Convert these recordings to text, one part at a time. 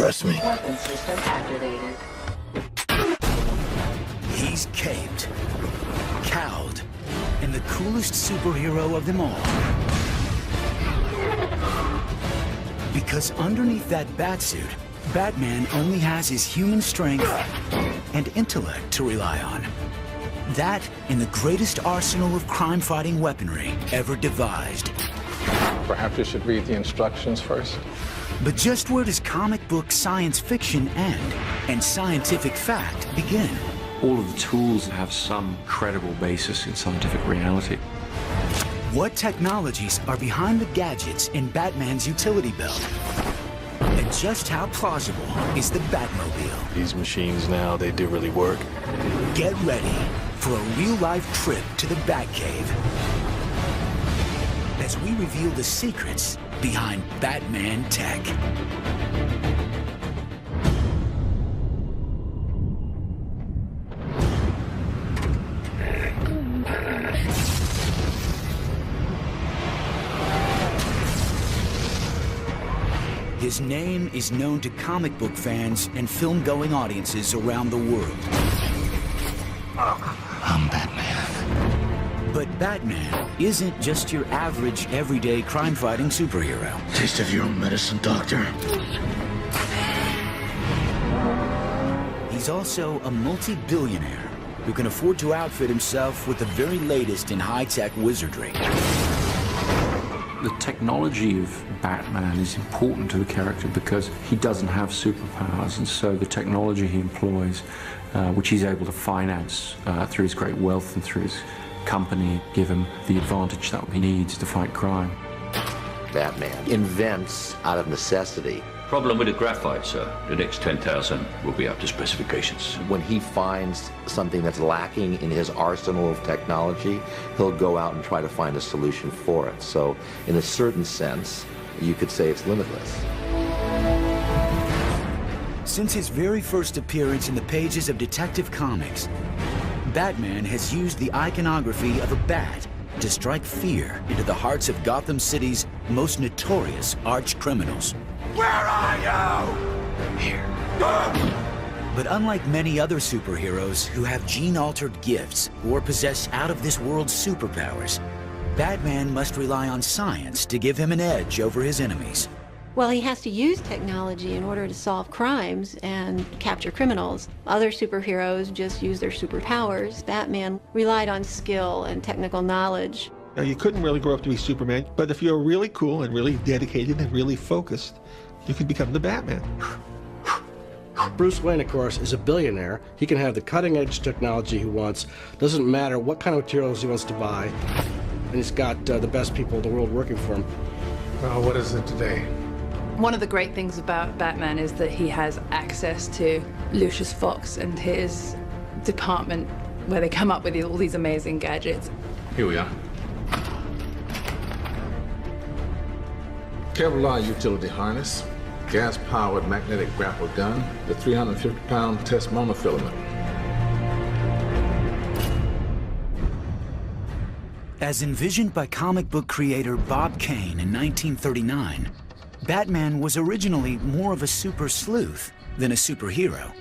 trust me. Weapon system activated. He's caped, cowed, and the coolest superhero of them all. Because underneath that batsuit, Batman only has his human strength and intellect to rely on. That and the greatest arsenal of crime-fighting weaponry ever devised. Perhaps you should read the instructions first. But just where does comic book science fiction end and scientific fact begin? All of the tools have some credible basis in scientific reality. What technologies are behind the gadgets in Batman's utility belt? And just how plausible is the Batmobile? These machines now, they do really work. Get ready for a real-life trip to the Batcave as we reveal the secrets behind Batman tech. His name is known to comic book fans and film-going audiences around the world. I'm Batman. But Batman isn't just your average, everyday crime-fighting superhero. Taste of your own medicine, Doctor. He's also a multi-billionaire who can afford to outfit himself with the very latest in high-tech wizardry. The technology of Batman is important to the character because he doesn't have superpowers, and so the technology he employs, which he's able to finance through his great wealth and through his company, give him the advantage that he needs to fight crime. Batman invents out of necessity. Problem with the graphite, sir. The next 10,000 will be up to specifications. When he finds something that's lacking in his arsenal of technology, he'll go out and try to find a solution for it. So, in a certain sense, you could say it's limitless. Since his very first appearance in the pages of Detective Comics, Batman has used the iconography of a bat to strike fear into the hearts of Gotham City's most notorious arch-criminals. Where are you? Here. But unlike many other superheroes who have gene-altered gifts or possess out-of-this-world superpowers, Batman must rely on science to give him an edge over his enemies. Well, he has to use technology in order to solve crimes and capture criminals. Other superheroes just use their superpowers. Batman relied on skill and technical knowledge. Now, you couldn't really grow up to be Superman, but if you're really cool and really dedicated and really focused, you could become the Batman. Bruce Wayne, of course, is a billionaire. He can have the cutting-edge technology he wants. Doesn't matter what kind of materials he wants to buy. And he's got the best people in the world working for him. Well, what is it today? One of the great things about Batman is that he has access to Lucius Fox and his department where they come up with all these amazing gadgets. Here we are. Kevlar utility harness, gas-powered magnetic grapple gun, the 350-pound test monofilament. As envisioned by comic book creator Bob Kane in 1939, Batman was originally more of a super sleuth than a superhero.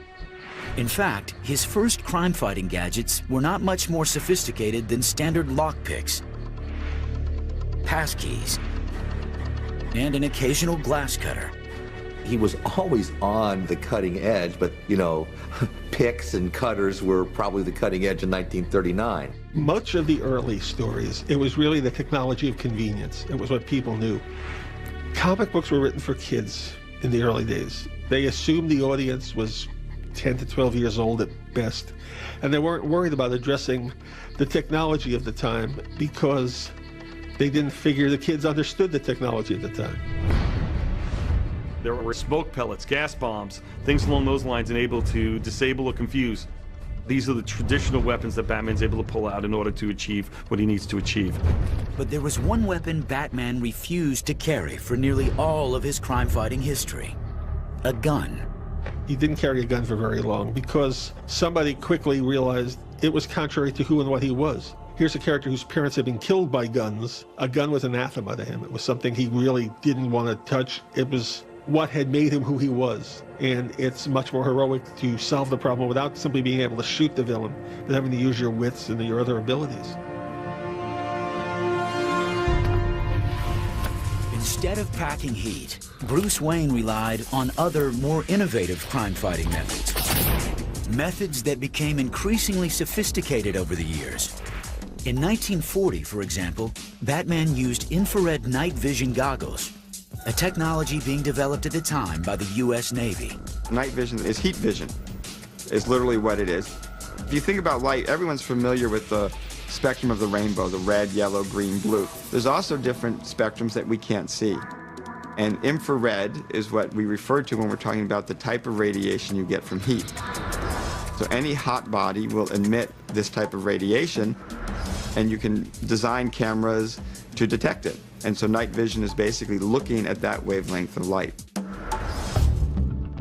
In fact, his first crime-fighting gadgets were not much more sophisticated than standard lockpicks, passkeys, and an occasional glass cutter. He was always on the cutting edge, but, you know, picks and cutters were probably the cutting edge in 1939. Much of the early stories, it was really the technology of convenience. It was what people knew. Comic books were written for kids in the early days. They assumed the audience was 10 to 12 years old at best, and they weren't worried about addressing the technology of the time because they didn't figure the kids understood the technology at the time. There were smoke pellets, gas bombs, things along those lines able to disable or confuse. These are the traditional weapons that Batman's able to pull out in order to achieve what he needs to achieve. But there was one weapon Batman refused to carry for nearly all of his crime-fighting history: a gun. He didn't carry a gun for very long because somebody quickly realized it was contrary to who and what he was. Here's a character whose parents had been killed by guns. A gun was anathema to him. It was something he really didn't want to touch. It was what had made him who he was. And it's much more heroic to solve the problem without simply being able to shoot the villain, than having to use your wits and your other abilities. Instead of packing heat, Bruce Wayne relied on other, more innovative crime-fighting methods. Methods that became increasingly sophisticated over the years. In 1940, for example, Batman used infrared night vision goggles, a technology being developed at the time by the U.S. Navy. Night vision is heat vision, is literally what it is. If you think about light, everyone's familiar with the spectrum of the rainbow, the red, yellow, green, blue. There's also different spectrums that we can't see. And infrared is what we refer to when we're talking about the type of radiation you get from heat. So any hot body will emit this type of radiation, and you can design cameras to detect it. And so night vision is basically looking at that wavelength of light.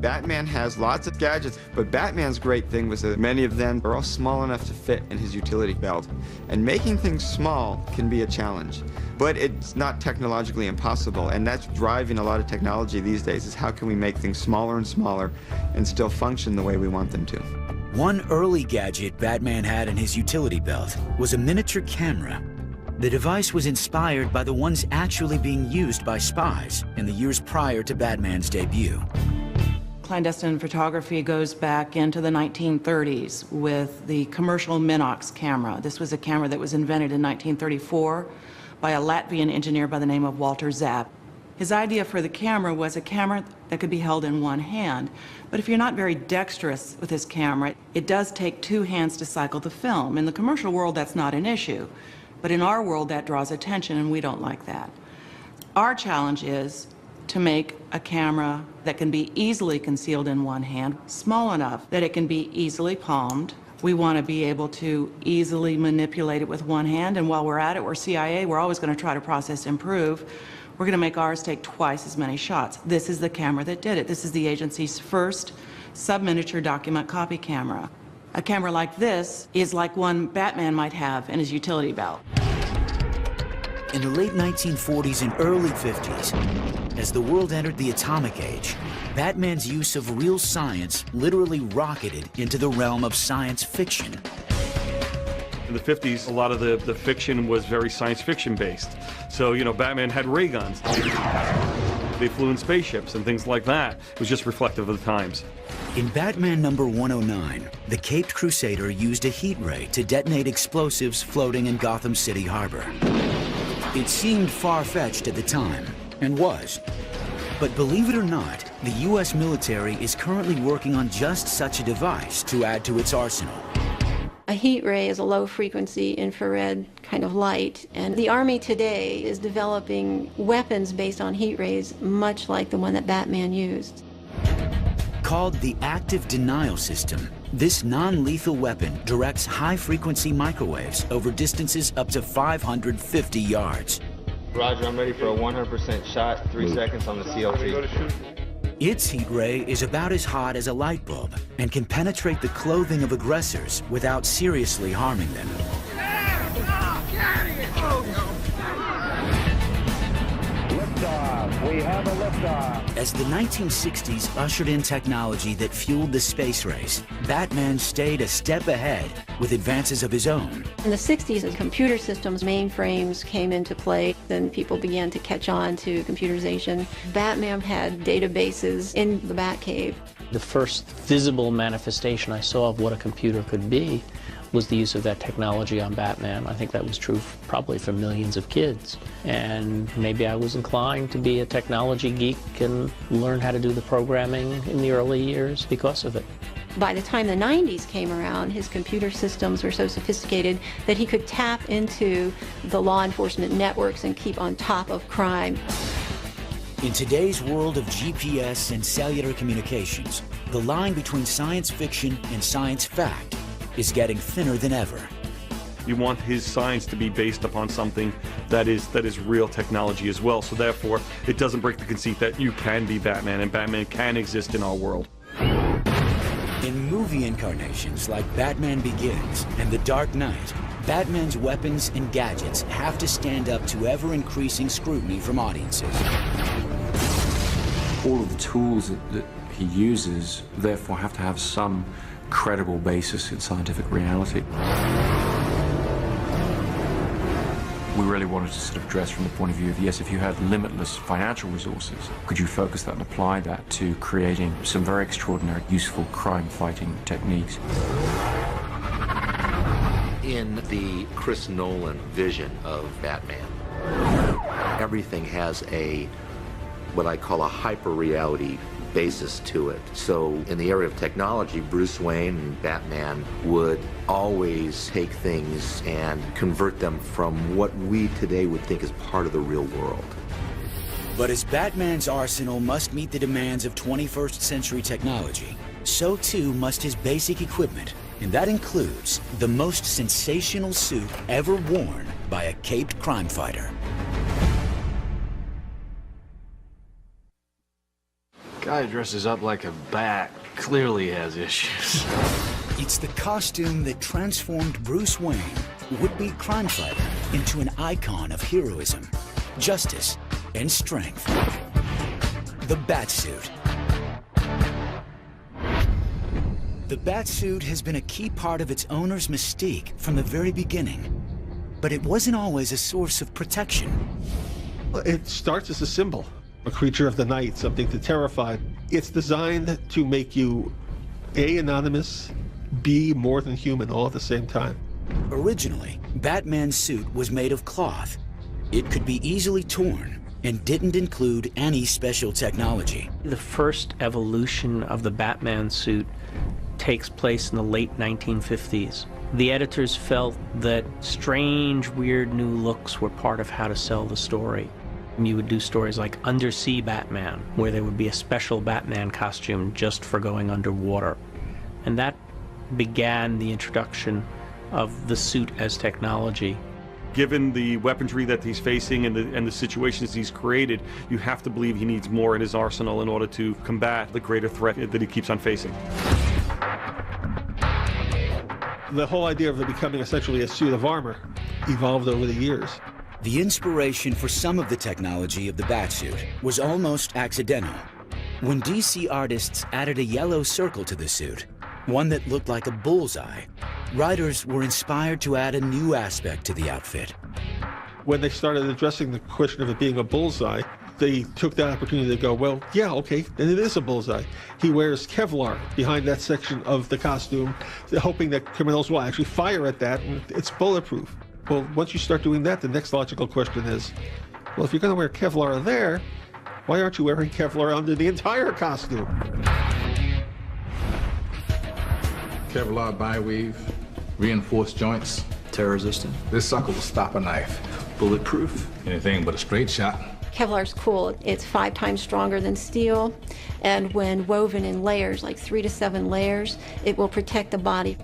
Batman has lots of gadgets, but Batman's great thing was that many of them are all small enough to fit in his utility belt. And making things small can be a challenge, but it's not technologically impossible, and that's driving a lot of technology these days, is how can we make things smaller and smaller and still function the way we want them to. One early gadget Batman had in his utility belt was a miniature camera. The device was inspired by the ones actually being used by spies in the years prior to Batman's debut. Clandestine photography goes back into the 1930s with the commercial Minox camera. This was a camera that was invented in 1934 by a Latvian engineer by the name of Walter Zapp. His idea for the camera was a camera that could be held in one hand. But if you're not very dexterous with this camera, it does take two hands to cycle the film. In the commercial world, that's not an issue. But in our world, that draws attention, and we don't like that. Our challenge is to make a camera that can be easily concealed in one hand, small enough that it can be easily palmed. We want to be able to easily manipulate it with one hand, and while we're at it, we're CIA, we're always going to try to process improve. We're going to make ours take twice as many shots. This is the camera that did it. This is the agency's first sub-miniature document copy camera. A camera like this is like one Batman might have in his utility belt. In the late 1940s and early 50s, as the world entered the atomic age, Batman's use of real science literally rocketed into the realm of science fiction. In the 50s, a lot of the fiction was very science fiction based. So, you know, Batman had ray guns. They flew in spaceships and things like that. It was just reflective of the times. In Batman number 109, the Caped Crusader used a heat ray to detonate explosives floating in Gotham City Harbor. It seemed far-fetched at the time, and was. But believe it or not, the U.S. military is currently working on just such a device to add to its arsenal. A heat ray is a low-frequency infrared kind of light, and the Army today is developing weapons based on heat rays, much like the one that Batman used. Called the Active Denial System, this non-lethal weapon directs high-frequency microwaves over distances up to 550 yards. Roger, I'm ready for a 100% shot, 3 seconds on the CLT. Its heat ray is about as hot as a light bulb and can penetrate the clothing of aggressors without seriously harming them. We have a liftoff. As the 1960s ushered in technology that fueled the space race, Batman stayed a step ahead with advances of his own. In the 60s, as computer systems, mainframes came into play, then people began to catch on to computerization. Batman had databases in the Batcave. The first visible manifestation I saw of what a computer could be was the use of that technology on Batman. I think that was true probably for millions of kids. And maybe I was inclined to be a technology geek and learn how to do the programming in the early years because of it. By the time the 90s came around, his computer systems were so sophisticated that he could tap into the law enforcement networks and keep on top of crime. In today's world of GPS and cellular communications, the line between science fiction and science fact is getting thinner than ever. You want his science to be based upon something that is real technology as well. So therefore, it doesn't break the conceit that you can be Batman and Batman can exist in our world. In movie incarnations like Batman Begins and The Dark Knight, Batman's weapons and gadgets have to stand up to ever-increasing scrutiny from audiences. All of the tools that he uses, therefore, have to have some credible basis in scientific reality. We really wanted to sort of address from the point of view of, yes, if you had limitless financial resources, could you focus that and apply that to creating some very extraordinary, useful crime-fighting techniques? In the Chris Nolan vision of Batman, everything has what I call a hyper-reality basis to it. So in the area of technology, Bruce Wayne and Batman would always take things and convert them from what we today would think is part of the real world. But as Batman's arsenal must meet the demands of 21st century technology, so too must his basic equipment, and that includes the most sensational suit ever worn by a caped crime fighter. Guy dresses up like a bat clearly has issues. It's the costume that transformed Bruce Wayne, would-be crime fighter, into an icon of heroism, justice, and strength. The Batsuit. The Batsuit has been a key part of its owner's mystique from the very beginning. But it wasn't always a source of protection. It starts as a symbol, a creature of the night, something to terrify. It's designed to make you A, anonymous, B, more than human all at the same time. Originally, Batman's suit was made of cloth. It could be easily torn and didn't include any special technology. The first evolution of the Batman suit takes place in the late 1950s. The editors felt that strange, weird new looks were part of how to sell the story. You would do stories like Undersea Batman, where there would be a special Batman costume just for going underwater. And that began the introduction of the suit as technology. Given the weaponry that he's facing and the situations he's created, you have to believe he needs more in his arsenal in order to combat the greater threat that he keeps on facing. The whole idea of it becoming essentially a suit of armor evolved over the years. The inspiration for some of the technology of the Batsuit was almost accidental. When DC artists added a yellow circle to the suit, one that looked like a bullseye, writers were inspired to add a new aspect to the outfit. When they started addressing the question of it being a bullseye, they took that opportunity to go, well, yeah, okay, then it is a bullseye. He wears Kevlar behind that section of the costume, hoping that criminals will actually fire at that, and it's bulletproof. Well, once you start doing that, the next logical question is, well, if you're going to wear Kevlar there, why aren't you wearing Kevlar under the entire costume? Kevlar bi-weave, reinforced joints. Tear-resistant. This sucker will stop a knife. Bulletproof. Anything but a straight shot. Kevlar's cool. It's 5 times stronger than steel, and when woven in layers, like 3 to 7 layers, it will protect the body.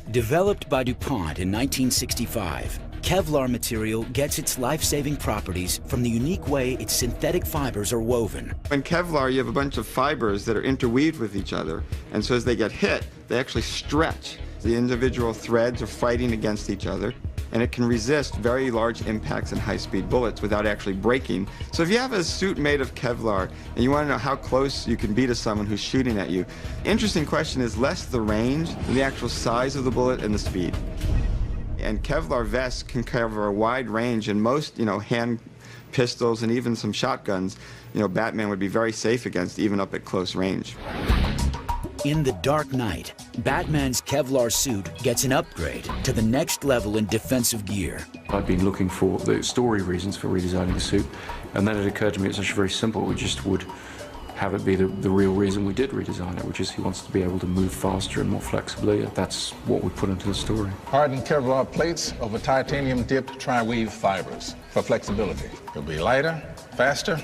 Developed by DuPont in 1965, Kevlar material gets its life-saving properties from the unique way its synthetic fibers are woven. In Kevlar, you have a bunch of fibers that are interweaved with each other, and so as they get hit, they actually stretch. The individual threads are fighting against each other, and it can resist very large impacts and high-speed bullets without actually breaking. So if you have a suit made of Kevlar and you want to know how close you can be to someone who's shooting at you, interesting question is less the range than the actual size of the bullet and the speed. And Kevlar vests can cover a wide range, and most, hand pistols and even some shotguns, Batman would be very safe against, even up at close range. In The Dark Knight, Batman's Kevlar suit gets an upgrade to the next level in defensive gear. I'd been looking for the story reasons for redesigning the suit, and then it occurred to me it's actually very simple. We just would have it be the real reason we did redesign it, which is he wants to be able to move faster and more flexibly. That's what we put into the story. Hardened Kevlar plates over titanium-dipped tri-weave fibers for flexibility. It'll be lighter, faster,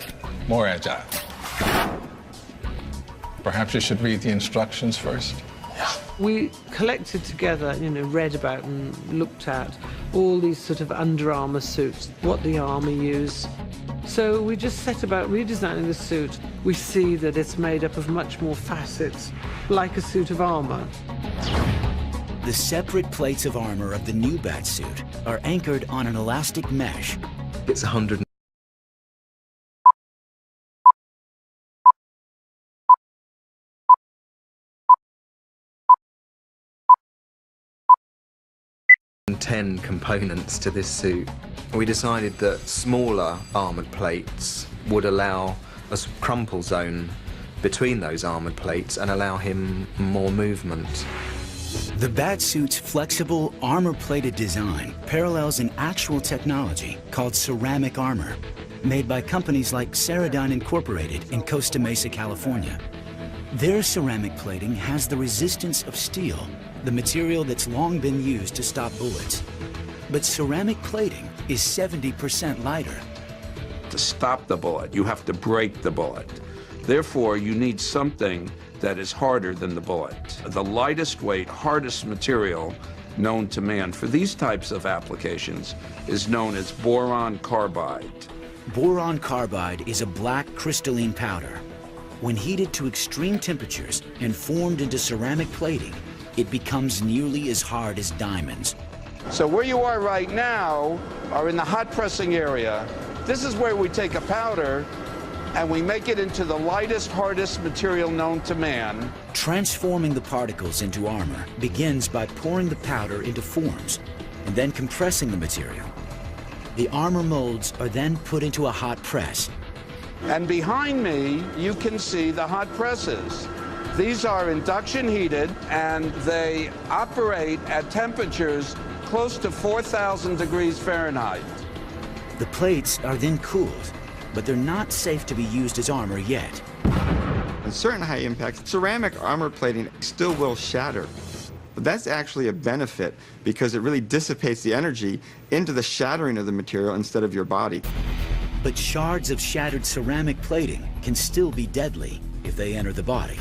more agile. Perhaps you should read the instructions first. We collected together, read about and looked at all these sort of Under Armour suits, what the Army use. So we just set about redesigning the suit. We see that it's made up of much more facets, like a suit of armor. The separate plates of armor of the new Batsuit are anchored on an elastic mesh. It's 100 10 components to this suit. We decided that smaller armoured plates would allow a crumple zone between those armoured plates and allow him more movement. The Batsuit's flexible, armor-plated design parallels an actual technology called ceramic armor, made by companies like Ceradyne Incorporated in Costa Mesa, California. Their ceramic plating has the resistance of steel, the material that's long been used to stop bullets. But ceramic plating is 70% lighter. To stop the bullet, you have to break the bullet. Therefore, you need something that is harder than the bullet. The lightest weight, hardest material known to man for these types of applications is known as boron carbide. Boron carbide is a black crystalline powder. When heated to extreme temperatures and formed into ceramic plating, it becomes nearly as hard as diamonds. So where you are right now are in the hot pressing area. This is where we take a powder and we make it into the lightest, hardest material known to man. Transforming the particles into armor begins by pouring the powder into forms and then compressing the material. The armor molds are then put into a hot press. And behind me, you can see the hot presses. These are induction heated, and they operate at temperatures close to 4,000 degrees Fahrenheit. The plates are then cooled, but they're not safe to be used as armor yet. In certain high impact, ceramic armor plating still will shatter. But that's actually a benefit because it really dissipates the energy into the shattering of the material instead of your body. But shards of shattered ceramic plating can still be deadly if they enter the body.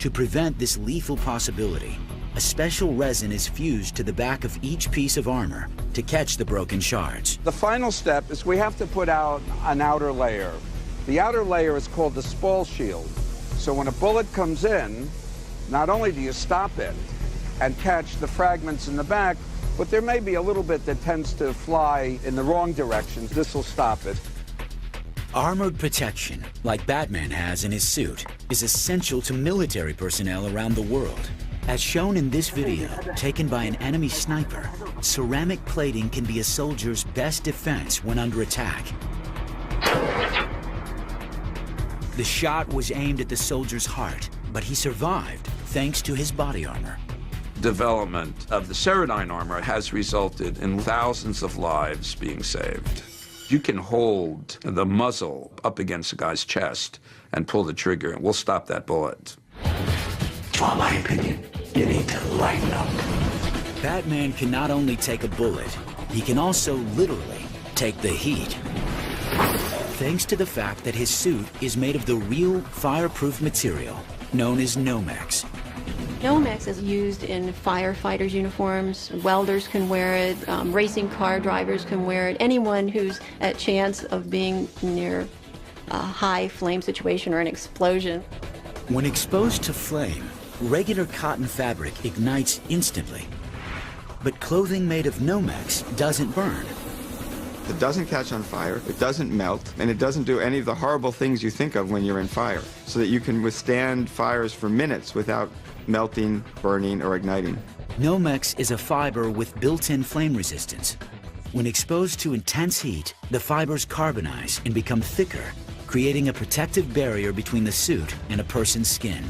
To prevent this lethal possibility, a special resin is fused to the back of each piece of armor to catch the broken shards. The final step is we have to put out an outer layer. The outer layer is called the spall shield. So when a bullet comes in, not only do you stop it and catch the fragments in the back, but there may be a little bit that tends to fly in the wrong direction. This will stop it. Armored protection, like Batman has in his suit, is essential to military personnel around the world. As shown in this video, taken by an enemy sniper, ceramic plating can be a soldier's best defense when under attack. The shot was aimed at the soldier's heart, but he survived thanks to his body armor. Development of the Ceradyne armor has resulted in thousands of lives being saved. You can hold the muzzle up against a guy's chest and pull the trigger, and we'll stop that bullet. For my opinion, you need to lighten up. Batman can not only take a bullet, he can also literally take the heat. Thanks to the fact that his suit is made of the real fireproof material known as Nomex. Nomex is used in firefighters' uniforms. Welders can wear it. Racing car drivers can wear it. Anyone who's at chance of being near a high flame situation or an explosion. When exposed to flame, regular cotton fabric ignites instantly. But clothing made of Nomex doesn't burn. It doesn't catch on fire, it doesn't melt, and it doesn't do any of the horrible things you think of when you're in fire, so that you can withstand fires for minutes without melting, burning, or igniting. Nomex is a fiber with built-in flame resistance. When exposed to intense heat, the fibers carbonize and become thicker, creating a protective barrier between the suit and a person's skin.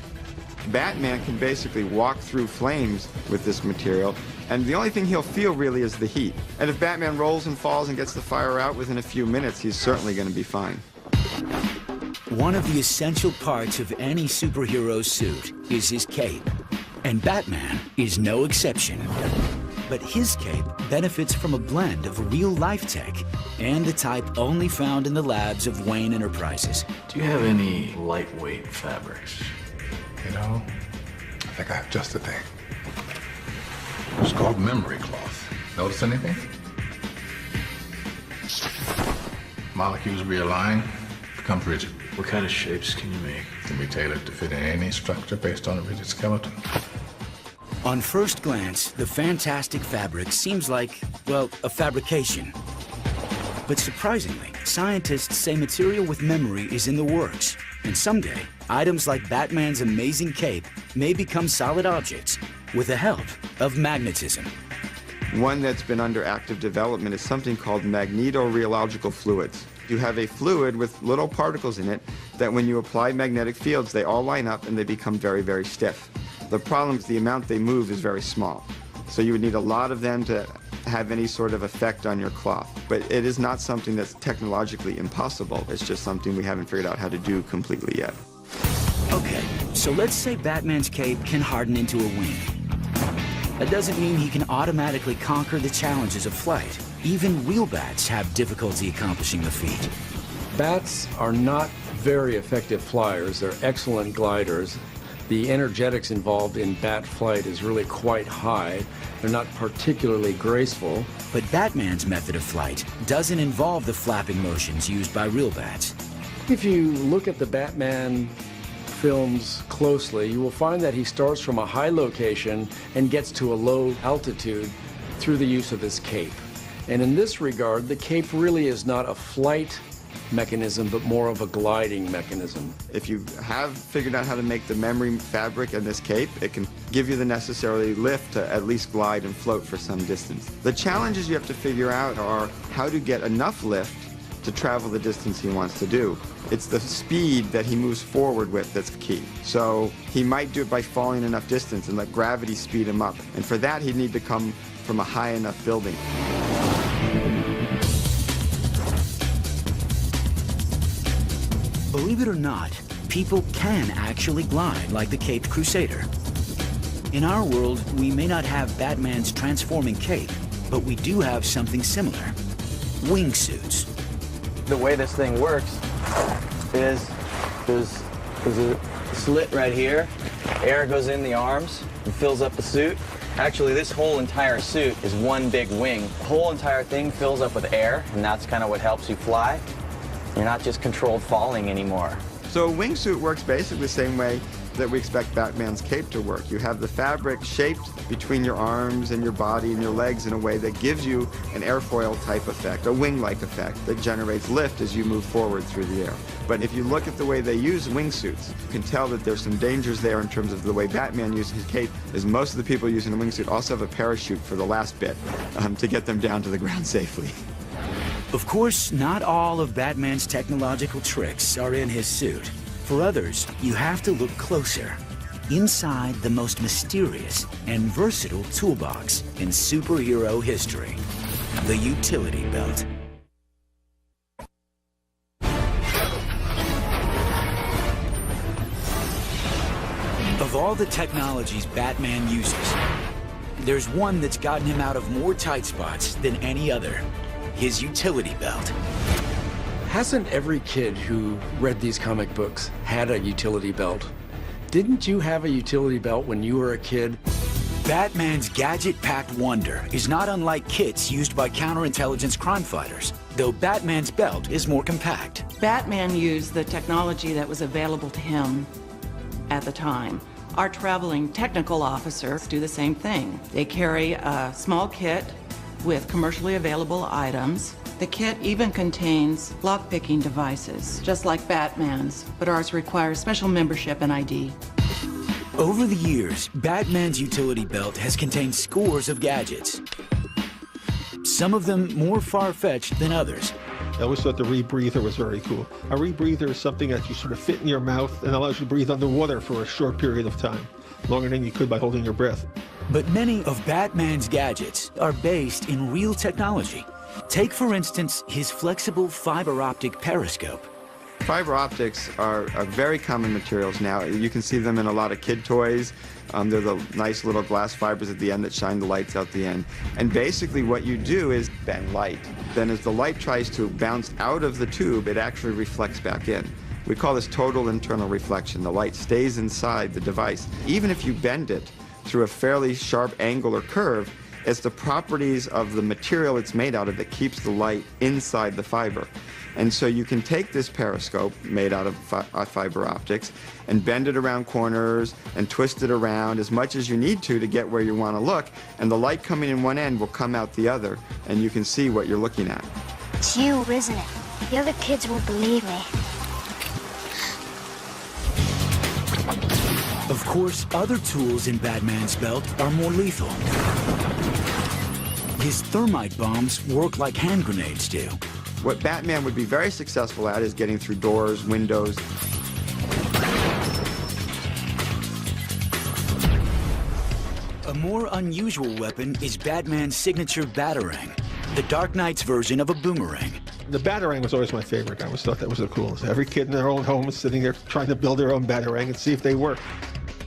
Batman can basically walk through flames with this material, and the only thing he'll feel really is the heat. And if Batman rolls and falls and gets the fire out within a few minutes, he's certainly going to be fine. One of the essential parts of any superhero's suit is his cape, and Batman is no exception. But his cape benefits from a blend of real-life tech and the type only found in the labs of Wayne Enterprises. Do you have any lightweight fabrics? You know, I think I have just the thing. It's called memory cloth. Notice anything? Molecules realign, become rigid. What kind of shapes can you make? Can be tailored to fit in any structure based on a rigid skeleton. On first glance, the fantastic fabric seems like, well, a fabrication. But surprisingly, scientists say material with memory is in the works, and someday, items like Batman's amazing cape may become solid objects with the help of magnetism. One that's been under active development is something called magnetoreological fluids. You have a fluid with little particles in it that when you apply magnetic fields, they all line up and they become very, very stiff. The problem is the amount they move is very small. So you would need a lot of them to have any sort of effect on your cloth. But it is not something that's technologically impossible. It's just something we haven't figured out how to do completely yet. Okay, so let's say Batman's cape can harden into a wing. That doesn't mean he can automatically conquer the challenges of flight. Even real bats have difficulty accomplishing the feat. Bats are not very effective flyers. They're excellent gliders. The energetics involved in bat flight is really quite high. They're not particularly graceful. But Batman's method of flight doesn't involve the flapping motions used by real bats. If you look at the Batman films closely, you will find that he starts from a high location and gets to a low altitude through the use of his cape. And in this regard, the cape really is not a flight mechanism, but more of a gliding mechanism. If you have figured out how to make the memory fabric in this cape, it can give you the necessary lift to at least glide and float for some distance. The challenges you have to figure out are how to get enough lift to travel the distance he wants to do. It's the speed that he moves forward with that's key. So he might do it by falling enough distance and let gravity speed him up. And for that, he'd need to come from a high enough building. Believe it or not, people can actually glide like the Caped Crusader. In our world, we may not have Batman's transforming cape, but we do have something similar. Wingsuits. The way this thing works is there's a slit right here. Air goes in the arms and fills up the suit. Actually, this whole entire suit is one big wing. The whole entire thing fills up with air, and that's kind of what helps you fly. You're not just controlled falling anymore. So a wingsuit works basically the same way that we expect Batman's cape to work. You have the fabric shaped between your arms and your body and your legs in a way that gives you an airfoil type effect, a wing-like effect that generates lift as you move forward through the air. But if you look at the way they use wingsuits, you can tell that there's some dangers there in terms of the way Batman uses his cape, as most of the people using a wingsuit also have a parachute for the last bit to get them down to the ground safely. Of course, not all of Batman's technological tricks are in his suit. For others, you have to look closer. Inside the most mysterious and versatile toolbox in superhero history, the utility belt. Of all the technologies Batman uses, there's one that's gotten him out of more tight spots than any other. His utility belt. Hasn't every kid who read these comic books had a utility belt? Didn't you have a utility belt when you were a kid? Batman's gadget-packed wonder is not unlike kits used by counterintelligence crime fighters, though Batman's belt is more compact. Batman used the technology that was available to him at the time. Our traveling technical officers do the same thing. They carry a small kit with commercially available items. The kit even contains lock-picking devices, just like Batman's, but ours requires special membership and ID. Over the years, Batman's utility belt has contained scores of gadgets. Some of them more far-fetched than others. I always thought the rebreather was very cool. A rebreather is something that you sort of fit in your mouth and allows you to breathe underwater for a short period of time, longer than you could by holding your breath. But many of Batman's gadgets are based in real technology. Take, for instance, his flexible fiber optic periscope. Fiber optics are very common materials now. You can see them in a lot of kid toys. They're the nice little glass fibers at the end that shine the lights out the end. And basically what you do is bend light. Then as the light tries to bounce out of the tube, it actually reflects back in. We call this total internal reflection. The light stays inside the device. Even if you bend it through a fairly sharp angle or curve, it's the properties of the material it's made out of that keeps the light inside the fiber. And so you can take this periscope made out of fiber optics and bend it around corners and twist it around as much as you need to get where you want to look, and the light coming in one end will come out the other, and you can see what you're looking at. It's you, isn't it? The other kids won't believe me. Of course, other tools in Batman's belt are more lethal. His thermite bombs work like hand grenades do. What Batman would be very successful at is getting through doors, windows. A more unusual weapon is Batman's signature Batarang, the Dark Knight's version of a boomerang. The Batarang was always my favorite. I always thought that was the coolest. Every kid in their own home is sitting there trying to build their own Batarang and see if they work.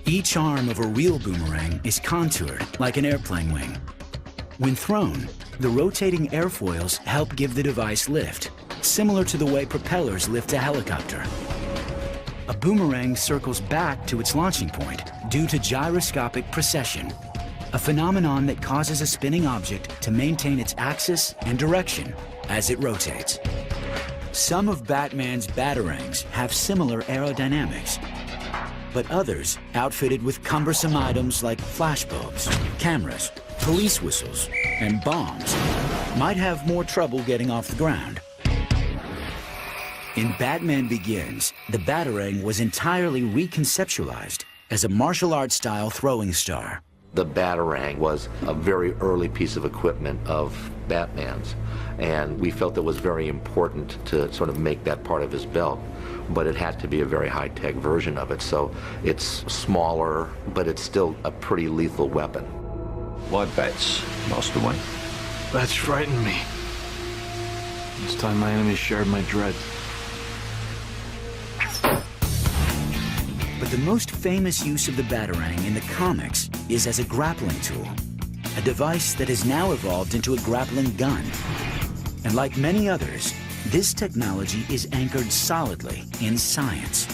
Each arm of a real boomerang is contoured like an airplane wing. When thrown, the rotating airfoils help give the device lift, similar to the way propellers lift a helicopter. A boomerang circles back to its launching point due to gyroscopic precession, a phenomenon that causes a spinning object to maintain its axis and direction as it rotates. Some of Batman's Batarangs have similar aerodynamics, but others, outfitted with cumbersome items like flashbulbs, cameras, police whistles, and bombs, might have more trouble getting off the ground. In Batman Begins, the Batarang was entirely reconceptualized as a martial arts style throwing star. The Batarang was a very early piece of equipment of Batman's, and we felt it was very important to sort of make that part of his belt, but it had to be a very high-tech version of it, so it's smaller, but it's still a pretty lethal weapon. Why bats, Master Wayne? Bats frighten me. It's time my enemies shared my dread. But the most famous use of the Batarang in the comics is as a grappling tool, a device that has now evolved into a grappling gun. And like many others, this technology is anchored solidly in science.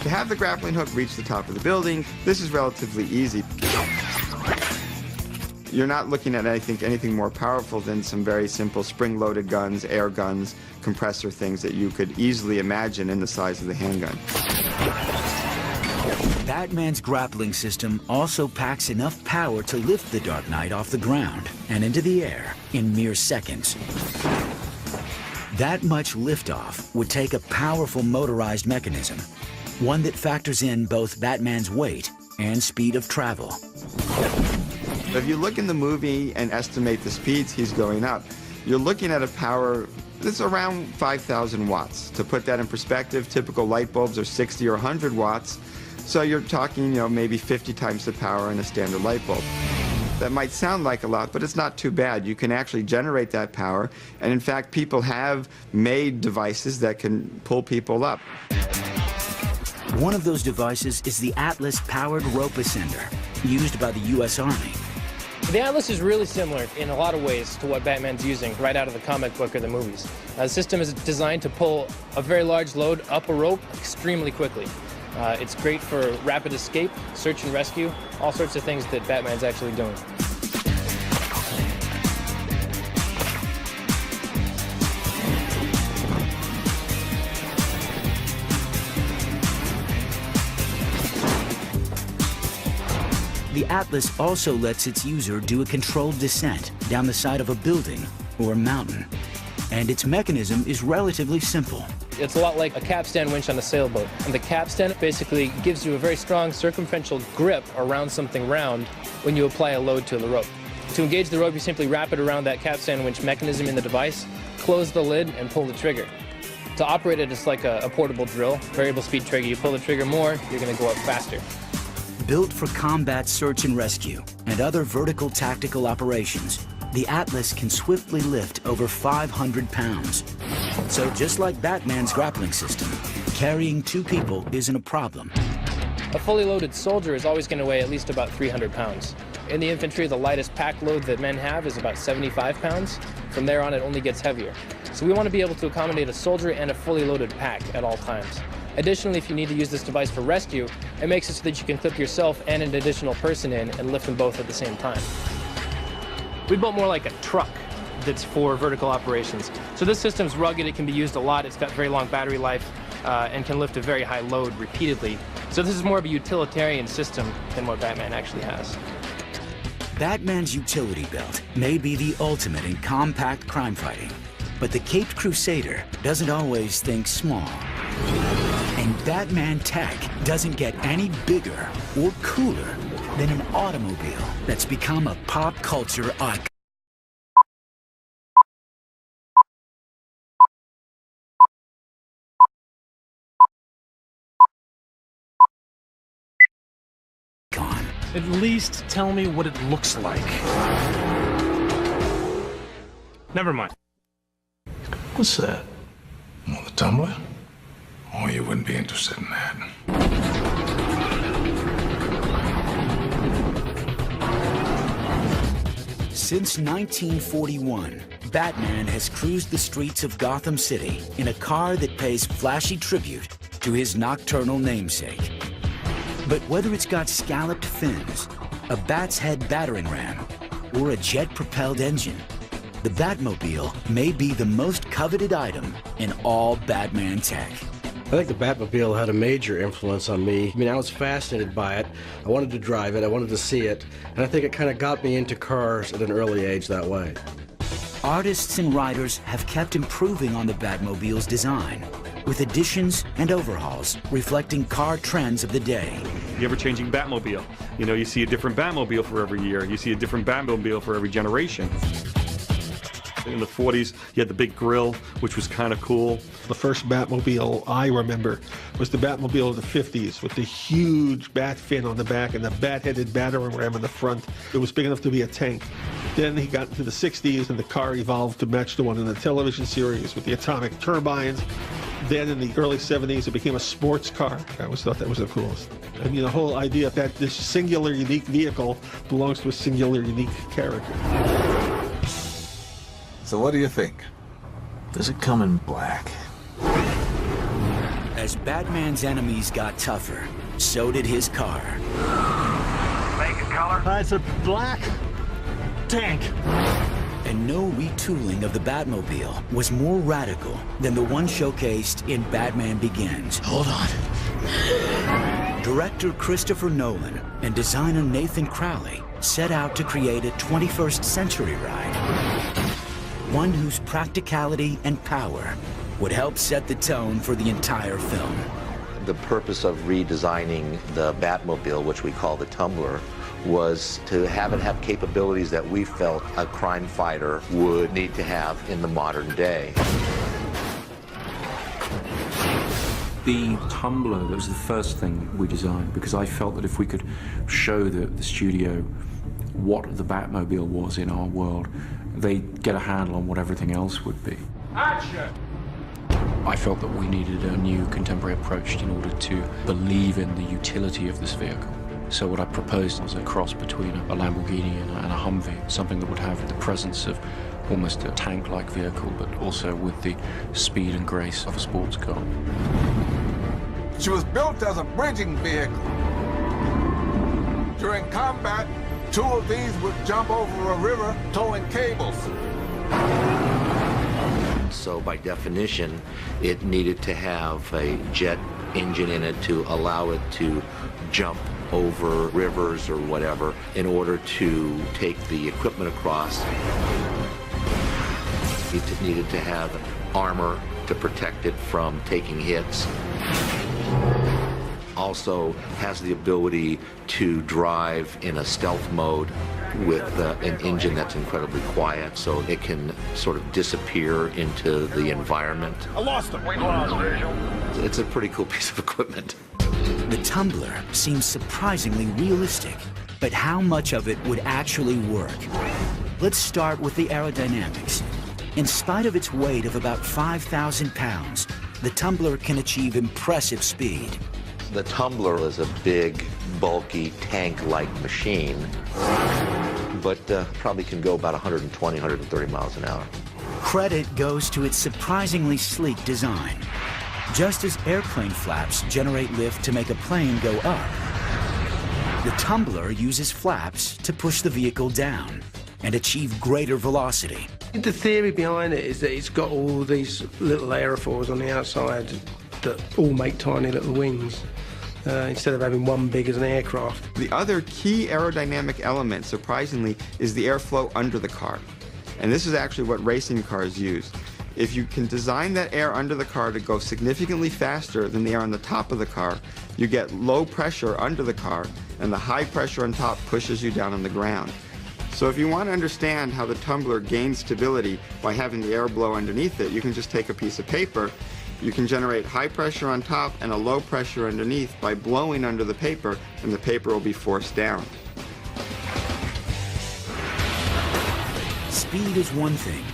To have the grappling hook reach the top of the building, this is relatively easy. You're not looking at, I think, anything more powerful than some very simple spring-loaded guns, air guns, compressor things that you could easily imagine in the size of the handgun. Batman's grappling system also packs enough power to lift the Dark Knight off the ground and into the air in mere seconds. That much liftoff would take a powerful motorized mechanism, one that factors in both Batman's weight and speed of travel. If you look in the movie and estimate the speeds he's going up, you're looking at a power that's around 5,000 watts. To put that in perspective, typical light bulbs are 60 or 100 watts. So you're talking, maybe 50 times the power in a standard light bulb. That might sound like a lot, but it's not too bad. You can actually generate that power. And in fact, people have made devices that can pull people up. One of those devices is the Atlas-powered rope ascender, used by the U.S. Army. The Atlas is really similar in a lot of ways to what Batman's using right out of the comic book or the movies. The system is designed to pull a very large load up a rope extremely quickly. It's great for rapid escape, search and rescue, all sorts of things that Batman's actually doing. The Atlas also lets its user do a controlled descent down the side of a building or mountain. And its mechanism is relatively simple. It's a lot like a capstan winch on a sailboat. And the capstan basically gives you a very strong circumferential grip around something round when you apply a load to the rope. To engage the rope, you simply wrap it around that capstan winch mechanism in the device, close the lid, and pull the trigger. To operate it, it's like a portable drill, variable speed trigger. You pull the trigger more, you're going to go up faster. Built for combat search and rescue and other vertical tactical operations, the Atlas can swiftly lift over 500 pounds. So just like Batman's grappling system, carrying two people isn't a problem. A fully loaded soldier is always going to weigh at least about 300 pounds. In the infantry, the lightest pack load that men have is about 75 pounds. From there on, it only gets heavier. So we want to be able to accommodate a soldier and a fully loaded pack at all times. Additionally, if you need to use this device for rescue, it makes it so that you can clip yourself and an additional person in and lift them both at the same time. We built more like a truck that's for vertical operations. So this system's rugged, it can be used a lot, it's got very long battery life, and can lift a very high load repeatedly. So this is more of a utilitarian system than what Batman actually has. Batman's utility belt may be the ultimate in compact crime fighting, but the Caped Crusader doesn't always think small. And Batman tech doesn't get any bigger or cooler than an automobile that's become a pop culture icon. At least tell me what it looks like. Never mind. What's that? Well, the tumbler? Oh, you wouldn't be interested in that. Since 1941, Batman has cruised the streets of Gotham City in a car that pays flashy tribute to his nocturnal namesake. But whether it's got scalloped fins, a bat's head battering ram, or a jet-propelled engine, the Batmobile may be the most coveted item in all Batman tech. I think the Batmobile had a major influence on me. I mean, I was fascinated by it. I wanted to drive it, I wanted to see it, and I think it kind of got me into cars at an early age that way. Artists and writers have kept improving on the Batmobile's design, with additions and overhauls reflecting car trends of the day. The ever-changing Batmobile. You know, you see a different Batmobile for every year. You see a different Batmobile for every generation. In the 40s, you had the big grille, which was kind of cool. The first Batmobile I remember was the Batmobile of the 50s with the huge bat fin on the back and the bat-headed battering ram in the front. It was big enough to be a tank. Then he got into the 60s and the car evolved to match the one in the television series with the atomic turbines. Then in the early 70s, it became a sports car. I always thought that was the coolest. I mean, the whole idea that this singular, unique vehicle belongs to a singular, unique character. So what do you think? Does it come in black? As Batman's enemies got tougher, so did his car. Make it color? It's a black tank. And no retooling of the Batmobile was more radical than the one showcased in Batman Begins. Hold on. Director Christopher Nolan and designer Nathan Crowley set out to create a 21st century ride. One whose practicality and power would help set the tone for the entire film. The purpose of redesigning the Batmobile, which we call the Tumbler, was to have it have capabilities that we felt a crime fighter would need to have in the modern day. The Tumbler, that was the first thing we designed, because I felt that if we could show the studio what the Batmobile was in our world, they'd get a handle on what everything else would be. Action! I felt that we needed a new contemporary approach in order to believe in the utility of this vehicle. So what I proposed was a cross between a Lamborghini and a Humvee, something that would have the presence of almost a tank-like vehicle, but also with the speed and grace of a sports car. She was built as a bridging vehicle. During combat, 2 of these would jump over a river towing cables. So by definition, it needed to have a jet engine in it to allow it to jump over rivers or whatever in order to take the equipment across. It needed to have armor to protect it from taking hits. Also has the ability to drive in a stealth mode with an engine that's incredibly quiet, so it can sort of disappear into the environment. I lost him. We lost visual. It's a pretty cool piece of equipment. The Tumbler seems surprisingly realistic, but how much of it would actually work? Let's start with the aerodynamics. In spite of its weight of about 5,000 pounds, the Tumbler can achieve impressive speed. The Tumbler is a big, bulky, tank-like machine, but probably can go about 120, 130 miles an hour. Credit goes to its surprisingly sleek design. Just as airplane flaps generate lift to make a plane go up, the Tumbler uses flaps to push the vehicle down and achieve greater velocity. The theory behind it is that it's got all these little aerofoils on the outside that all make tiny little wings. Instead of having one big as an aircraft. The other key aerodynamic element, surprisingly, is the airflow under the car. And this is actually what racing cars use. If you can design that air under the car to go significantly faster than the air on the top of the car, you get low pressure under the car, and the high pressure on top pushes you down on the ground. So if you want to understand how the Tumbler gains stability by having the air blow underneath it, you can just take a piece of paper. You can generate high pressure on top and a low pressure underneath by blowing under the paper, and the paper will be forced down. Speed is one thing,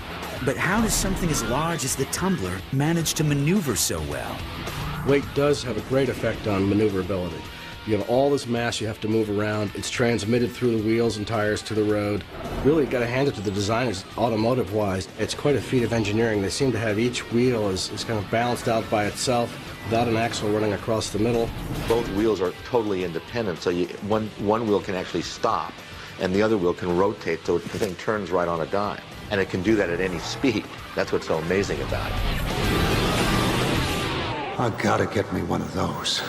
but how does something as large as the Tumbler manage to maneuver so well? Weight does have a great effect on maneuverability. You have all this mass you have to move around. It's transmitted through the wheels and tires to the road. Really, got to hand it to the designers, automotive-wise. It's quite a feat of engineering. They seem to have each wheel is kind of balanced out by itself without an axle running across the middle. Both wheels are totally independent, so one wheel can actually stop, and the other wheel can rotate, so the thing turns right on a dime. And it can do that at any speed. That's what's so amazing about it. I gotta get me one of those.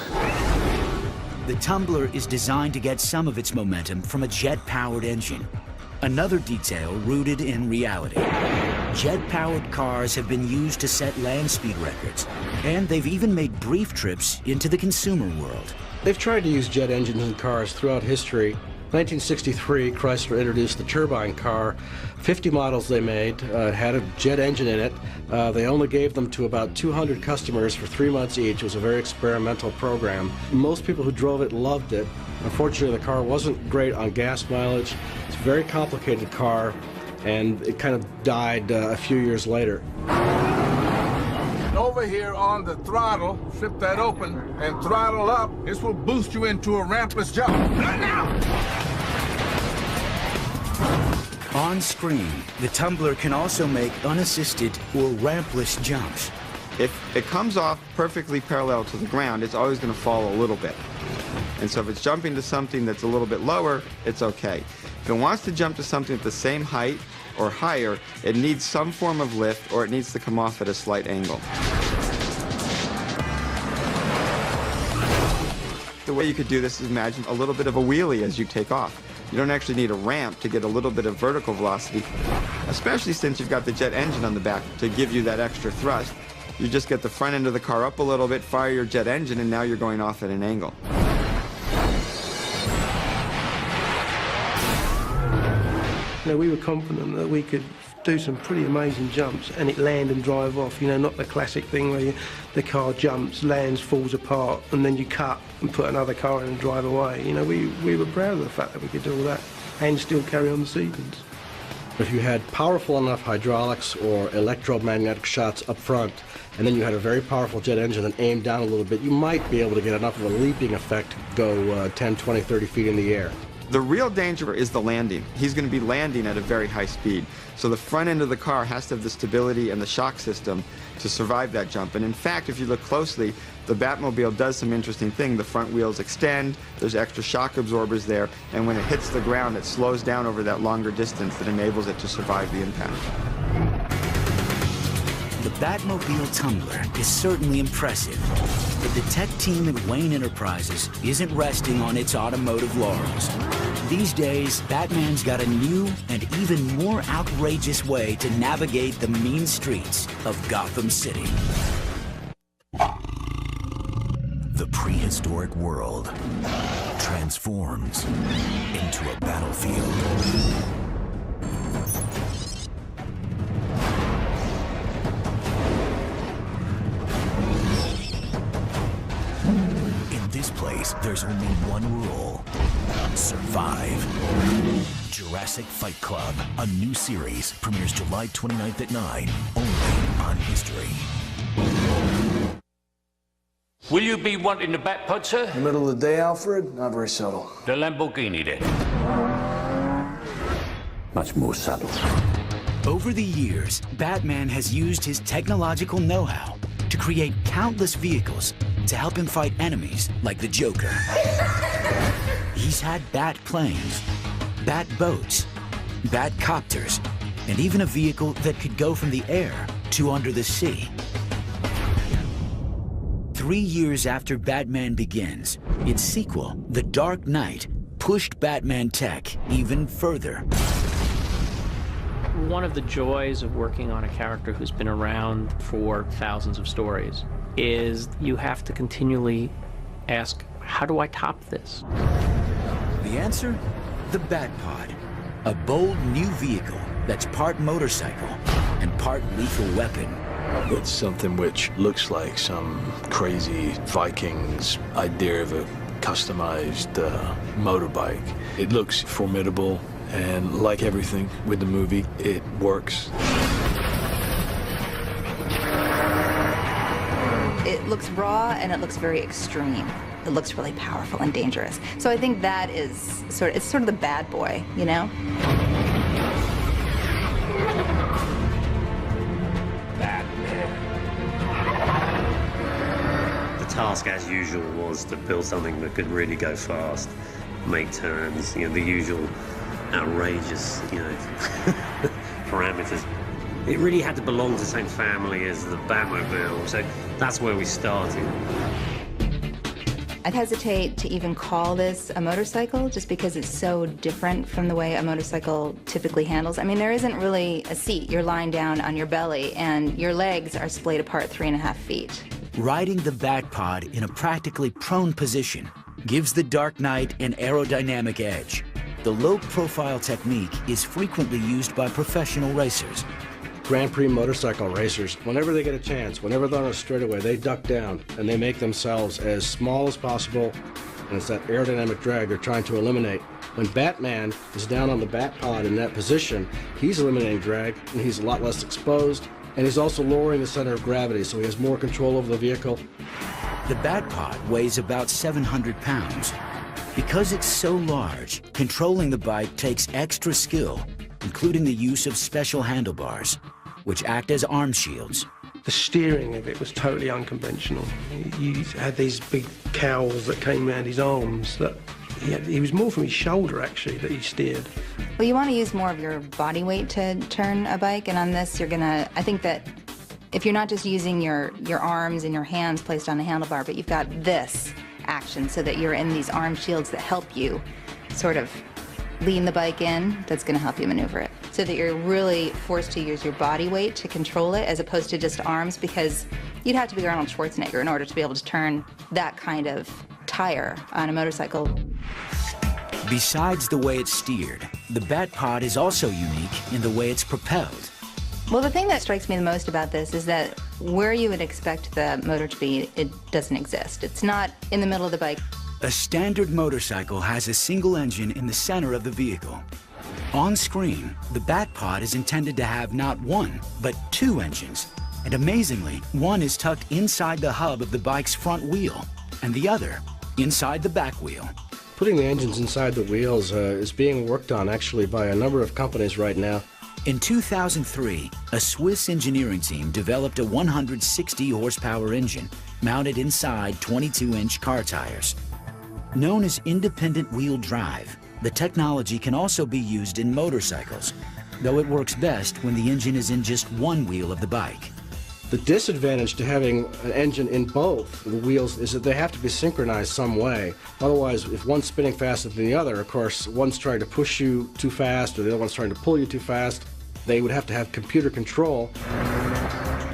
The Tumbler is designed to get some of its momentum from a jet-powered engine. Another detail rooted in reality. Jet-powered cars have been used to set land speed records, and they've even made brief trips into the consumer world. They've tried to use jet engines in cars throughout history. 1963, Chrysler introduced the turbine car. 50 models they made had a jet engine in it. They only gave them to about 200 customers for 3 months each. It was a very experimental program. Most people who drove it loved it. Unfortunately, the car wasn't great on gas mileage. It's a very complicated car, and it kind of died a few years later. Over here on the throttle, flip that open and throttle up. This will boost you into a rampless jump. Right now! On screen, the Tumbler can also make unassisted or rampless jumps. If it comes off perfectly parallel to the ground, it's always going to fall a little bit. And so if it's jumping to something that's a little bit lower, it's okay. If it wants to jump to something at the same height or higher, it needs some form of lift, or it needs to come off at a slight angle. The way you could do this is imagine a little bit of a wheelie as you take off. You don't actually need a ramp to get a little bit of vertical velocity, especially since you've got the jet engine on the back to give you that extra thrust. You just get the front end of the car up a little bit, fire your jet engine, and now you're going off at an angle. You know, we were confident that we could do some pretty amazing jumps and it land and drive off. You know, not the classic thing where the car jumps, lands, falls apart, and then you cut and put another car in and drive away. You know, we were proud of the fact that we could do all that and still carry on the seasons. If you had powerful enough hydraulics or electromagnetic shots up front, and then you had a very powerful jet engine that aimed down a little bit, you might be able to get enough of a leaping effect to go 10, 20, 30 feet in the air. The real danger is the landing. He's going to be landing at a very high speed. So the front end of the car has to have the stability and the shock system to survive that jump. And in fact, if you look closely, the Batmobile does some interesting thing. The front wheels extend, there's extra shock absorbers there, and when it hits the ground, it slows down over that longer distance that enables it to survive the impact. The Batmobile Tumbler is certainly impressive, but the tech team at Wayne Enterprises isn't resting on its automotive laurels. These days, Batman's got a new and even more outrageous way to navigate the mean streets of Gotham City. The prehistoric world transforms into a battlefield. In this place, there's only one rule: survive. Jurassic Fight Club, a new series, premieres July 29th at 9, only on History. Will you be wanting the Bat Pod, sir? In the middle of the day, Alfred? Not very subtle. The Lamborghini, then. Much more subtle. Over the years, Batman has used his technological know-how to create countless vehicles to help him fight enemies like the Joker. He's had bat planes, bat boats, bat copters, and even a vehicle that could go from the air to under the sea. 3 years after Batman Begins, its sequel, The Dark Knight, pushed Batman tech even further. One of the joys of working on a character who's been around for thousands of stories is you have to continually ask, how do I top this? The answer? The Batpod, a bold new vehicle that's part motorcycle and part lethal weapon. It's something which looks like some crazy Vikings idea of a customized motorbike. It looks formidable And like everything with the movie, it works. It looks raw and it looks very extreme. It looks really powerful and dangerous. So I think that is it's sort of the bad boy, you know? The task, as usual, was to build something that could really go fast, make turns, you know, the usual outrageous, you know, parameters. It really had to belong to the same family as the Batmobile, so that's where we started. I'd hesitate to even call this a motorcycle just because it's so different from the way a motorcycle typically handles. I mean, there isn't really a seat. You're lying down on your belly and your legs are splayed apart 3.5 feet. Riding the Batpod in a practically prone position gives the Dark Knight an aerodynamic edge. The low-profile technique is frequently used by professional racers. Grand Prix motorcycle racers, whenever they get a chance, whenever they're on a straightaway, they duck down and they make themselves as small as possible, and it's that aerodynamic drag they're trying to eliminate. When Batman is down on the Batpod in that position, he's eliminating drag, and he's a lot less exposed, and he's also lowering the center of gravity, so he has more control over the vehicle. The Batpod weighs about 700 pounds. Because it's so large, controlling the bike takes extra skill, including the use of special handlebars, which act as arm shields. The steering of it was totally unconventional. He had these big cowls that came around his arms that he was more from his shoulder, actually, that he steered. Well, you want to use more of your body weight to turn a bike, and on this, I think that if you're not just using your arms and your hands placed on a handlebar, but you've got this action so that you're in these arm shields that help you sort of lean the bike in, that's going to help you maneuver it. So that you're really forced to use your body weight to control it as opposed to just arms, because you'd have to be Arnold Schwarzenegger in order to be able to turn that kind of tire on a motorcycle. Besides the way it's steered, the Batpod is also unique in the way it's propelled. Well, the thing that strikes me the most about this is that where you would expect the motor to be, it doesn't exist. It's not in the middle of the bike. A standard motorcycle has a single engine in the center of the vehicle. On screen, the Batpod is intended to have not one, but 2 engines. And amazingly, one is tucked inside the hub of the bike's front wheel, and the other inside the back wheel. Putting the engines inside the wheels is being worked on, actually, by a number of companies right now. In 2003, a Swiss engineering team developed a 160-horsepower engine mounted inside 22-inch car tires. Known as independent wheel drive, the technology can also be used in motorcycles, though it works best when the engine is in just one wheel of the bike. The disadvantage to having an engine in both the wheels is that they have to be synchronized some way. Otherwise, if one's spinning faster than the other, of course, one's trying to push you too fast or the other one's trying to pull you too fast, they would have to have computer control.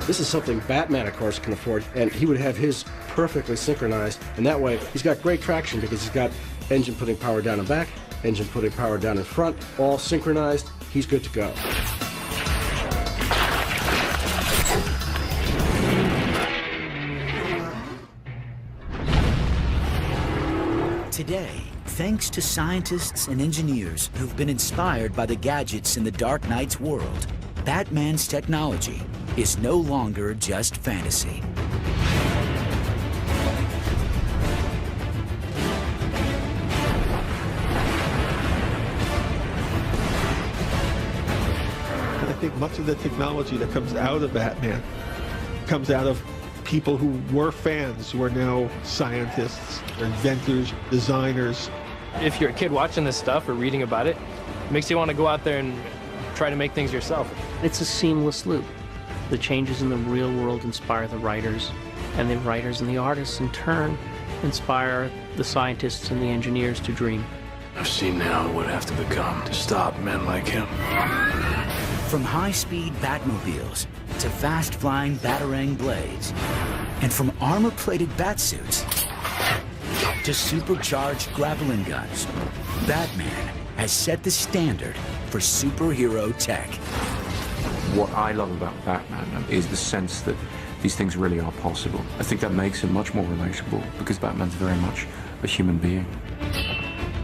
This is something Batman, of course, can afford, and he would have his perfectly synchronized, and that way he's got great traction because he's got engine putting power down and back, engine putting power down in front, all synchronized. He's good to go. Today, thanks to scientists and engineers who've been inspired by the gadgets in the Dark Knight's world, Batman's technology is no longer just fantasy. And I think much of the technology that comes out of Batman comes out of people who were fans, who are now scientists, inventors, designers. If you're a kid watching this stuff or reading about it, it makes you want to go out there and try to make things yourself. It's a seamless loop. The changes in the real world inspire the writers, and the writers and the artists in turn inspire the scientists and the engineers to dream. I've seen now what I have to become to stop men like him. From high-speed Batmobiles to fast-flying Batarang blades, and from armor-plated batsuits to supercharged grappling guns, Batman has set the standard for superhero tech. What I love about Batman is the sense that these things really are possible. I think that makes him much more relatable because Batman's very much a human being.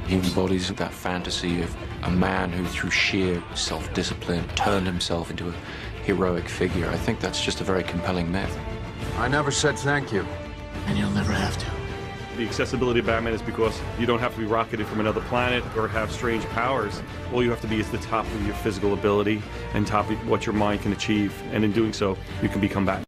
He embodies that fantasy of a man who, through sheer self-discipline, turned himself into a heroic figure. I think that's just a very compelling myth. I never said thank you. And you'll never have to. The accessibility of Batman is because you don't have to be rocketed from another planet or have strange powers. All you have to be is the top of your physical ability and top of what your mind can achieve. And in doing so, you can become Batman.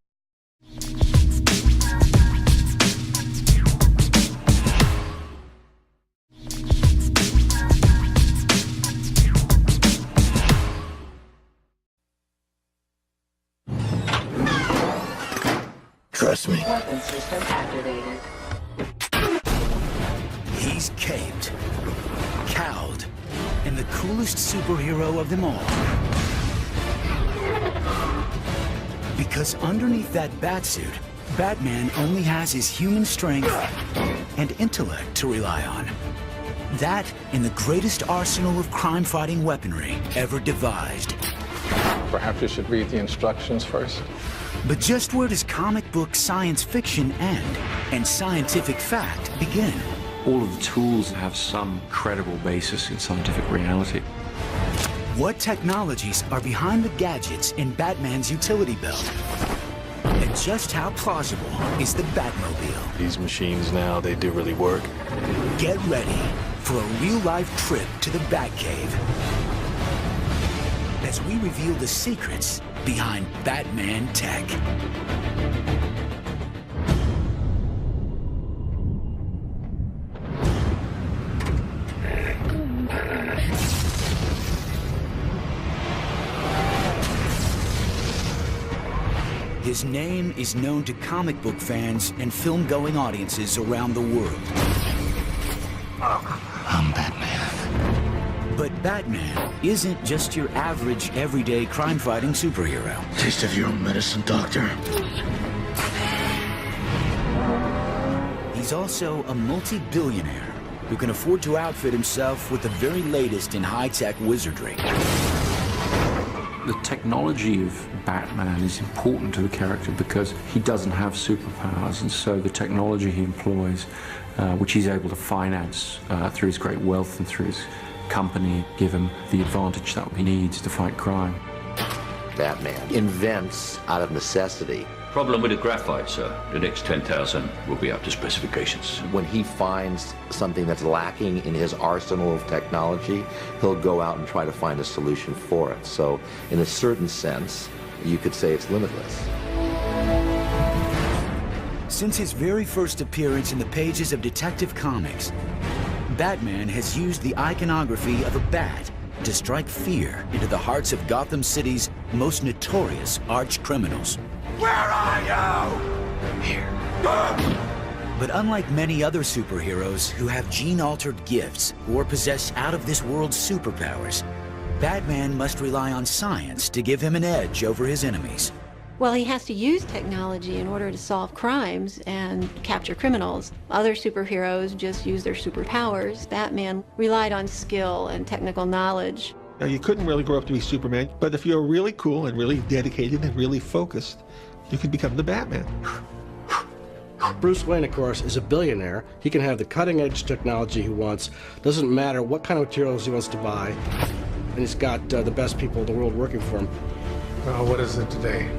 Trust me. Weapon system activated. He's caped, cowed, and the coolest superhero of them all. Because underneath that batsuit, Batman only has his human strength and intellect to rely on. That and the greatest arsenal of crime-fighting weaponry ever devised. Perhaps you should read the instructions first. But just where does comic book science fiction end and scientific fact begin? All of the tools have some credible basis in scientific reality. What technologies are behind the gadgets in Batman's utility belt? And just how plausible is the Batmobile? These machines now, they do really work. Get ready for a real-life trip to the Batcave as we reveal the secrets behind Batman tech. His name is known to comic book fans and film-going audiences around the world. I'm Batman. But Batman isn't just your average, everyday crime-fighting superhero. Taste of your own medicine, Doctor. He's also a multi-billionaire who can afford to outfit himself with the very latest in high-tech wizardry. The technology of Batman is important to the character because he doesn't have superpowers, and so the technology he employs, which he's able to finance through his great wealth and through his company, give him the advantage that he needs to fight crime. Batman invents out of necessity. Problem with the graphite, sir. The next 10,000 will be up to specifications. When he finds something that's lacking in his arsenal of technology, he'll go out and try to find a solution for it. So, in a certain sense, you could say it's limitless. Since his very first appearance in the pages of Detective Comics, Batman has used the iconography of a bat to strike fear into the hearts of Gotham City's most notorious arch-criminals. Where are you? Here. But unlike many other superheroes who have gene-altered gifts or possess out-of-this-world superpowers, Batman must rely on science to give him an edge over his enemies. Well, he has to use technology in order to solve crimes and capture criminals. Other superheroes just use their superpowers. Batman relied on skill and technical knowledge. Now, you couldn't really grow up to be Superman, but if you're really cool and really dedicated and really focused, you could become the Batman. Bruce Wayne, of course, is a billionaire. He can have the cutting-edge technology he wants. Doesn't matter what kind of materials he wants to buy. And he's got the best people in the world working for him. Well, what is it today?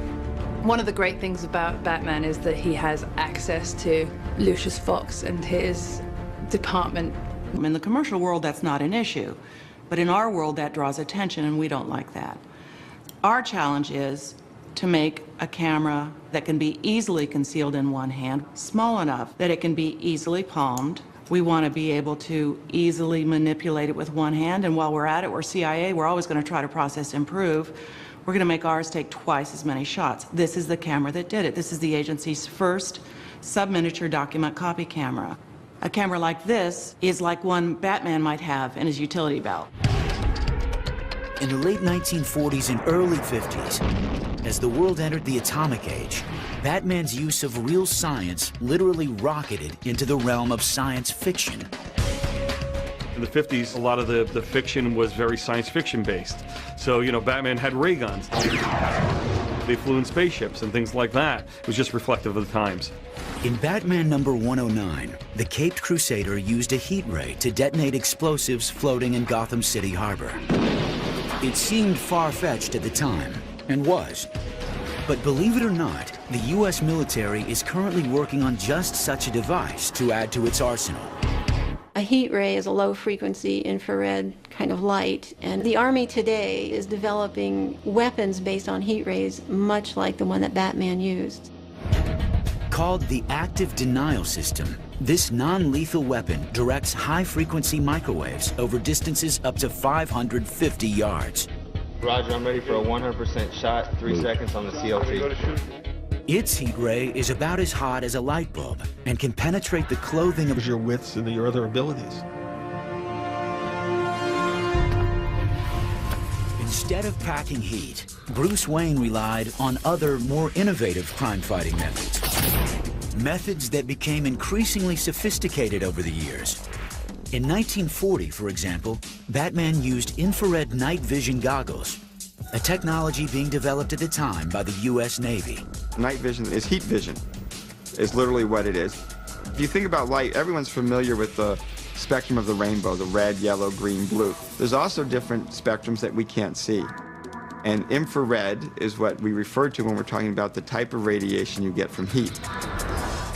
One of the great things about Batman is that he has access to Lucius Fox and his department. In the commercial world, that's not an issue. But in our world, that draws attention, and we don't like that. Our challenge is to make a camera that can be easily concealed in one hand, small enough that it can be easily palmed. We want to be able to easily manipulate it with one hand, and while we're at it, we're CIA, we're always going to try to process improve. We're going to make ours take twice as many shots. This is the camera that did it. This is the agency's first sub-miniature document copy camera. A camera like this is like one Batman might have in his utility belt. In the late 1940s and early 50s, as the world entered the atomic age, Batman's use of real science literally rocketed into the realm of science fiction. In the 50s, a lot of the fiction was very science fiction based. So, you know, Batman had ray guns. They flew in spaceships and things like that. It was just reflective of the times. In Batman number 109, the Caped Crusader used a heat ray to detonate explosives floating in Gotham City Harbor. It seemed far-fetched at the time, and was. But believe it or not, the U.S. military is currently working on just such a device to add to its arsenal. A heat ray is a low-frequency infrared kind of light, and the Army today is developing weapons based on heat rays, much like the one that Batman used. Called the Active Denial System, this non-lethal weapon directs high-frequency microwaves over distances up to 550 yards. Roger, I'm ready for a 100% shot, 3 seconds on the CLT. Its heat ray is about as hot as a light bulb and can penetrate the clothing of your wits and your other abilities. Instead of packing heat, Bruce Wayne relied on other, more innovative crime-fighting methods. Methods that became increasingly sophisticated over the years. In 1940, for example, Batman used infrared night vision goggles, a technology being developed at the time by the U.S. Navy. Night vision is heat vision, is literally what it is. If you think about light, everyone's familiar with the spectrum of the rainbow, the red, yellow, green, blue. There's also different spectrums that we can't see. And infrared is what we refer to when we're talking about the type of radiation you get from heat.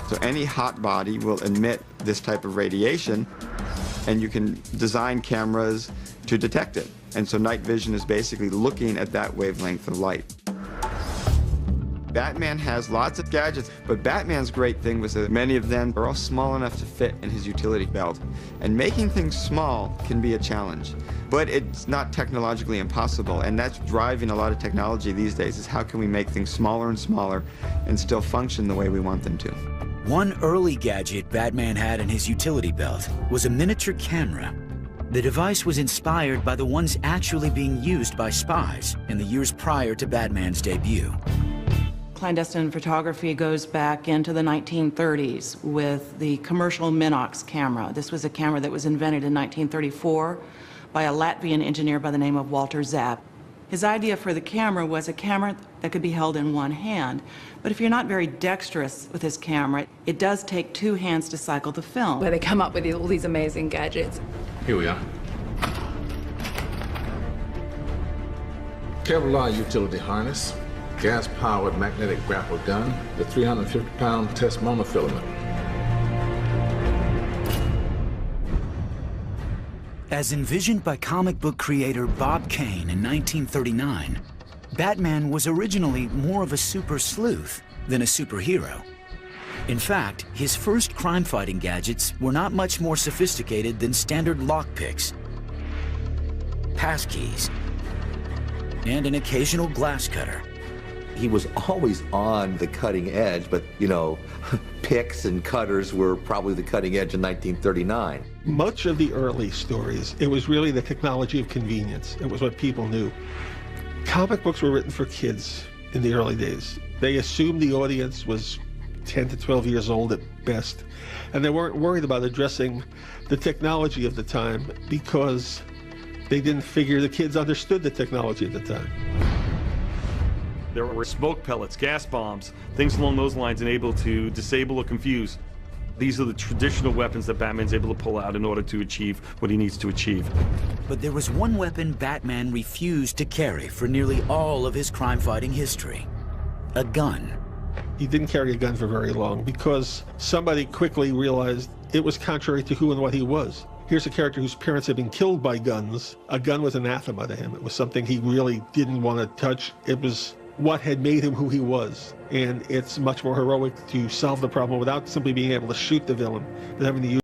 So any hot body will emit this type of radiation, and you can design cameras to detect it. And so night vision is basically looking at that wavelength of light. Batman has lots of gadgets, but Batman's great thing was that many of them are all small enough to fit in his utility belt. And making things small can be a challenge, but it's not technologically impossible, and that's driving a lot of technology these days, is how can we make things smaller and smaller and still function the way we want them to. One early gadget Batman had in his utility belt was a miniature camera. The device was inspired by the ones actually being used by spies in the years prior to Batman's debut. Clandestine photography goes back into the 1930s with the commercial Minox camera. This was a camera that was invented in 1934 by a Latvian engineer by the name of Walter Zapp. His idea for the camera was a camera that could be held in one hand. But if you're not very dexterous with this camera, it does take 2 hands to cycle the film. Where they come up with all these amazing gadgets. Here we are. Kevlar utility harness, gas-powered magnetic grapple gun, the 350-pound test monofilament. As envisioned by comic book creator Bob Kane in 1939, Batman was originally more of a super sleuth than a superhero. In fact, his first crime-fighting gadgets were not much more sophisticated than standard lockpicks, passkeys, and an occasional glass cutter. He was always on the cutting edge, but, you know, picks and cutters were probably the cutting edge in 1939. Much of the early stories, it was really the technology of convenience. It was what people knew. Comic books were written for kids in the early days. They assumed the audience was 10 to 12 years old at best, and they weren't worried about addressing the technology of the time because they didn't figure the kids understood the technology at the time. There were smoke pellets, gas bombs, things along those lines enabled to disable or confuse. These are the traditional weapons that Batman's able to pull out in order to achieve what he needs to achieve. But there was one weapon Batman refused to carry for nearly all of his crime-fighting history: a gun. He didn't carry a gun for very long because somebody quickly realized it was contrary to who and what he was. Here's a character whose parents had been killed by guns. A gun was anathema to him. It was something he really didn't want to touch. It was what had made him who he was. And it's much more heroic to solve the problem without simply being able to shoot the villain than having to use